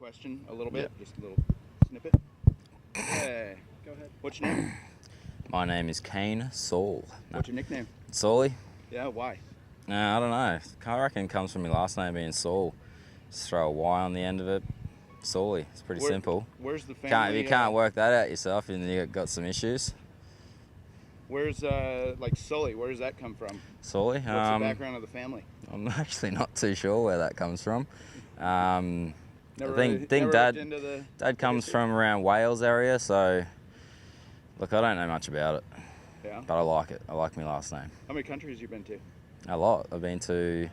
question a little bit, just a little snippet. Hey, Go ahead. what's your name? My name is Kane Saul. What's your nickname? Saulie? Yeah, why? I don't know. I reckon it comes from my last name being Saul. Just throw a Y on the end of it. Saulie. It's pretty simple. Where's the family? If you can't work that out yourself, and you got some issues. Where's like Sully? Where does that come from? Saulie? What's the background of the family? I'm actually not too sure where that comes from. Never I think Dad comes from around Wales area, so look, I don't know much about it. Yeah. But I like it. I like my last name. How many countries you been to? A lot. I've been to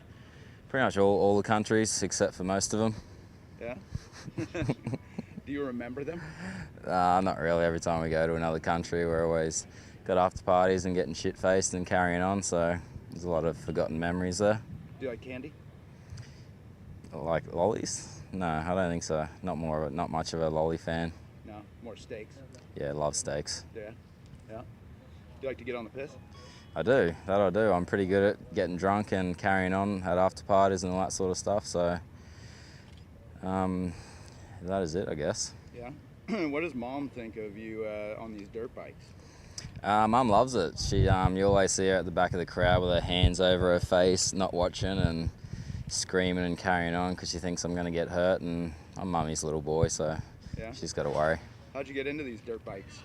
pretty much all the countries except for most of them. Yeah. Do you remember them? Not really. Every time we go to another country, we're always got after parties and getting shit faced and carrying on. So there's a lot of forgotten memories there. Do you like candy? Like lollies? No, I don't think so. Not much of a lolly fan. No, more steaks. Yeah, love steaks. Yeah. Yeah. Do you like to get on the piss? I do. That I do. I'm pretty good at getting drunk and carrying on at after parties and all that sort of stuff. So that is it, I guess. Yeah. What does Mom think of you on these dirt bikes? Mum loves it. You always see her at the back of the crowd with her hands over her face, not watching and screaming and carrying on because she thinks I'm going to get hurt. And I'm Mummy's little boy, so yeah. She's got to worry. How'd you get into these dirt bikes?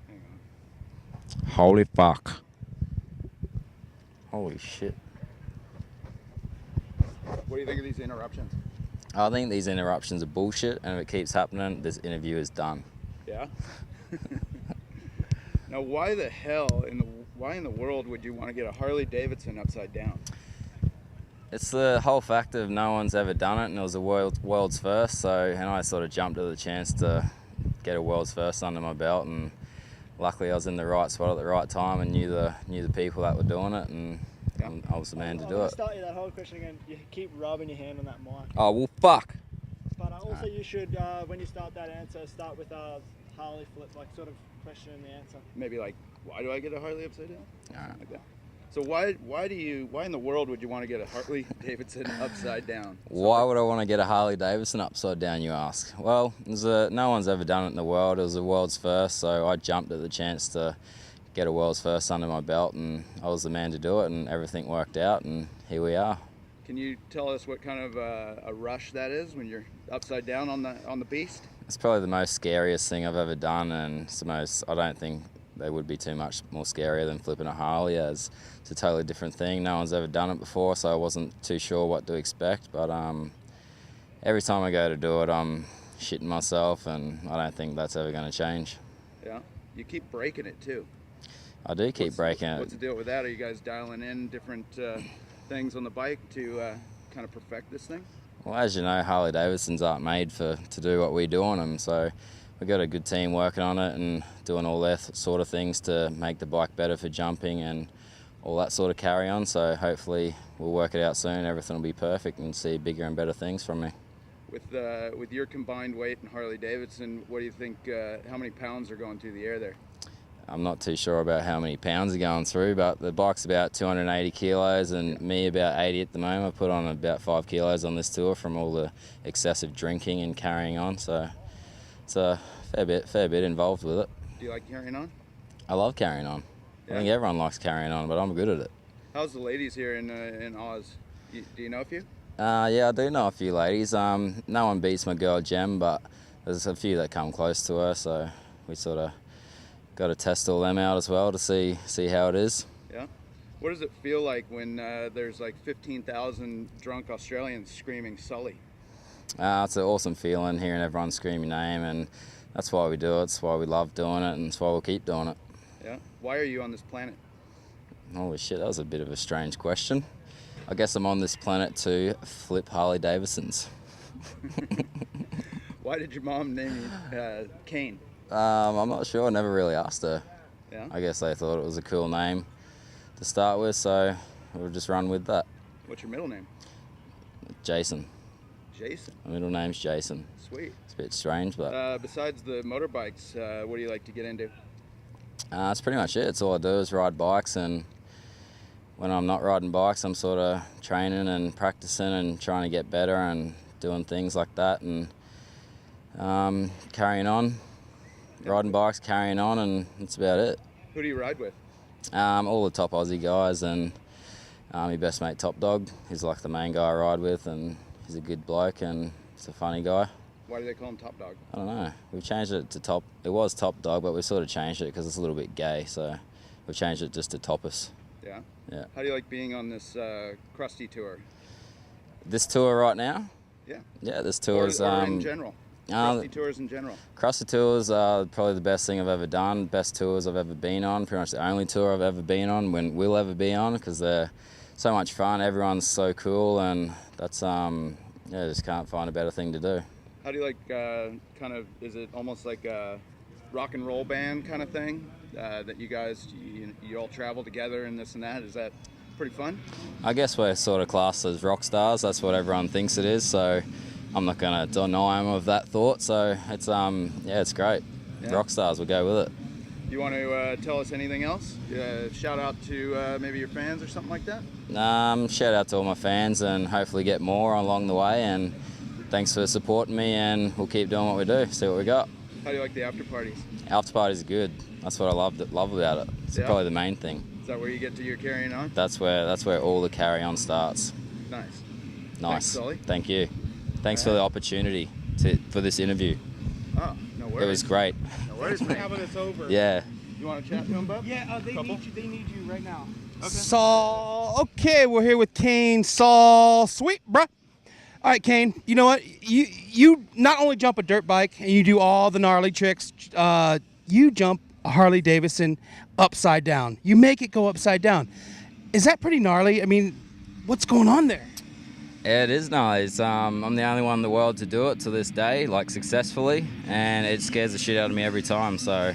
Hang on. Holy fuck. Holy shit. What do you think of these interruptions? I think these interruptions are bullshit, and if it keeps happening, this interview is done. Yeah? Now, why the hell why in the world would you want to get a Harley Davidson upside down? It's the whole fact of no one's ever done it, and it was a world's first. And I sort of jumped at the chance to get a world's first under my belt, and luckily I was in the right spot at the right time and knew the people that were doing it, and yeah. I was the man to do it. I'll start you that whole question again. You keep rubbing your hand on that mic. Oh well, fuck. But also you should, when you start that answer, start with a Harley flip, like sort of question and the answer. Maybe like, why do I get a Harley upside down? Alright. Like that. So why in the world would you want to get a Harley Davidson upside down? Why would I want to get a Harley Davidson upside down, you ask? Well, no one's ever done it in the world. It was the world's first, so I jumped at the chance to get a world's first under my belt, and I was the man to do it, and everything worked out, and here we are. Can you tell us what kind of a rush that is when you're upside down on the beast? It's probably the most scariest thing I've ever done, and I don't think they would be too much more scarier than flipping a Harley, as it's a totally different thing. No one's ever done it before, so I wasn't too sure what to expect, but every time I go to do it, I'm shitting myself, and I don't think that's ever going to change. Yeah, you keep breaking it too. I do keep breaking it. What's the deal with that? Are you guys dialing in different things on the bike to kind of perfect this thing? Well, as you know, Harley Davidsons aren't made to do what we do on them, so we've got a good team working on it and doing all their sort of things to make the bike better for jumping and all that sort of carry on. So hopefully we'll work it out soon. Everything will be perfect and see bigger and better things from me. With your combined weight and Harley Davidson, what do you think? How many pounds are going through the air there? I'm not too sure about how many pounds are going through, but the bike's about 280 kilos and me about 80 at the moment. I put on about 5 kilos on this tour from all the excessive drinking and carrying on, so it's a fair bit involved with it. Do you like carrying on? I love carrying on. Yeah. I think everyone likes carrying on, but I'm good at it. How's the ladies here in Oz? Do you know a few? Yeah, I do know a few ladies. No one beats my girl Jem, but there's a few that come close to her, so we sort of got to test all them out as well to see how it is. Yeah. What does it feel like when there's like 15,000 drunk Australians screaming Sully? It's an awesome feeling hearing everyone scream your name, and that's why we do it. It's why we love doing it, and it's why we'll keep doing it. Yeah. Why are you on this planet? Holy shit, that was a bit of a strange question. I guess I'm on this planet to flip Harley Davidsons. Why did your mom name you Kane? I'm not sure. I never really asked her. Yeah. I guess they thought it was a cool name to start with, so we'll just run with that. What's your middle name? Jason. Jason. My middle name's Jason. Sweet. It's a bit strange, but besides the motorbikes, what do you like to get into? that's pretty much it. It's all I do is ride bikes and when I'm not riding bikes, I'm sort of training and practicing and trying to get better and doing things like that, and carrying on, riding bikes, carrying on, and that's about it. Who do you ride with? All the top Aussie guys, and my best mate Top Dog. He's like the main guy I ride with, and he's a good bloke and he's a funny guy. Why do they call him Top Dog? I don't know. We changed it to Top. It was Top Dog, but we sort of changed it because it's a little bit gay, so we changed it just to Toppus. Yeah? Yeah. How do you like being on this Crusty tour? This tour right now? Yeah. Yeah, this tour is... Or in general? Crusty tours in general? Crusty tours are probably the best thing I've ever done, best tours I've ever been on, pretty much the only tour I've ever been on, will ever be on, because they're so much fun, everyone's so cool, and that's, yeah, just can't find a better thing to do. How do you like, kind of, is it almost like a rock and roll band kind of thing? That you guys, you all travel together and this and that? Is that pretty fun? I guess we're sort of classed as rock stars. That's what everyone thinks it is. So I'm not going to deny them of that thought. So it's yeah, it's great. Yeah. Rock stars, we'll go with it. You want to tell us anything else? Shout out to maybe your fans or something like that? Shout out to all my fans and hopefully get more along the way. And thanks for supporting me, and we'll keep doing what we do. See what we got. How do you like the after parties? After parties are good. That's what I love about it. It's probably the main thing. Is that where you get to your carrying on? That's where all the carry on starts. Nice. Nice. Thanks, Sully. Thank you. Thanks for the opportunity for this interview. Oh, no worries. It was great. No worries, man. How about it's over? Yeah. You want to chat to him, Bub? Yeah, they need you right now. Okay. Saul. Okay, we're here with Kane Saul. Sweet, bruh. All right, Kane, you know what? You not only jump a dirt bike and you do all the gnarly tricks, you jump a Harley Davidson upside down. You make it go upside down. Is that pretty gnarly? I mean, what's going on there? It is nice. I'm the only one in the world to do it to this day, like successfully, and it scares the shit out of me every time. So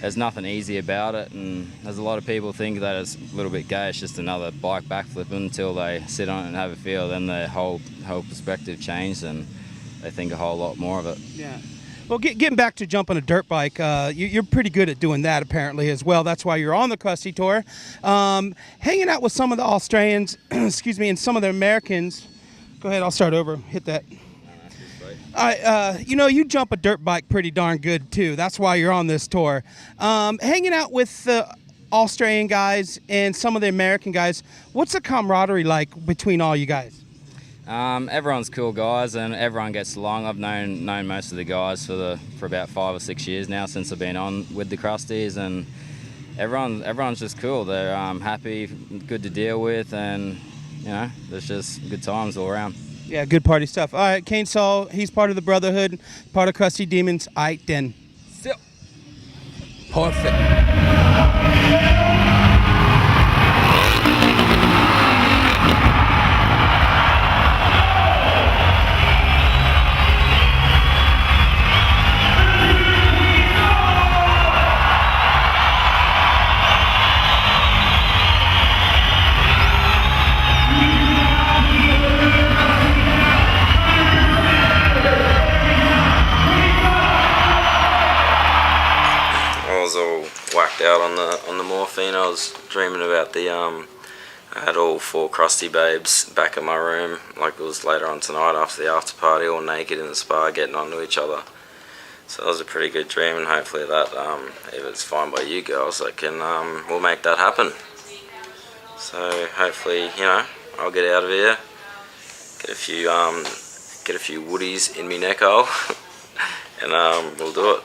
there's nothing easy about it, and there's a lot of people think that it's a little bit gay. It's just another bike backflip until they sit on it and have a feel. Then their whole perspective changed, and they think a whole lot more of it. Yeah. Well, getting back to jumping a dirt bike, you're pretty good at doing that apparently as well. That's why you're on the Crusty Tour. Hanging out with some of the Australians, excuse me, and some of the Americans. Go ahead, I'll start over. Hit that. You know, you jump a dirt bike pretty darn good too. That's why you're on this tour. Hanging out with the Australian guys and some of the American guys, what's the camaraderie like between all you guys? Everyone's cool guys, and everyone gets along. I've known most of the guys for about 5 or 6 years now since I've been on with the Crusties, and everyone's just cool. They're happy, good to deal with, and you know, there's just good times all around. Yeah, good party stuff. All right, Kane Saul, he's part of the Brotherhood, part of Crusty Demons. All right, then. Still. Perfect. Whacked out on the morphine. I was dreaming about I had all 4 crusty babes back in my room, like it was later on tonight after the after party, all naked in the spa getting onto each other. So that was a pretty good dream, and hopefully that, if it's fine by you girls, I can we'll make that happen. So hopefully, you know, I'll get out of here, get a few woodies in me neck hole, and we'll do it.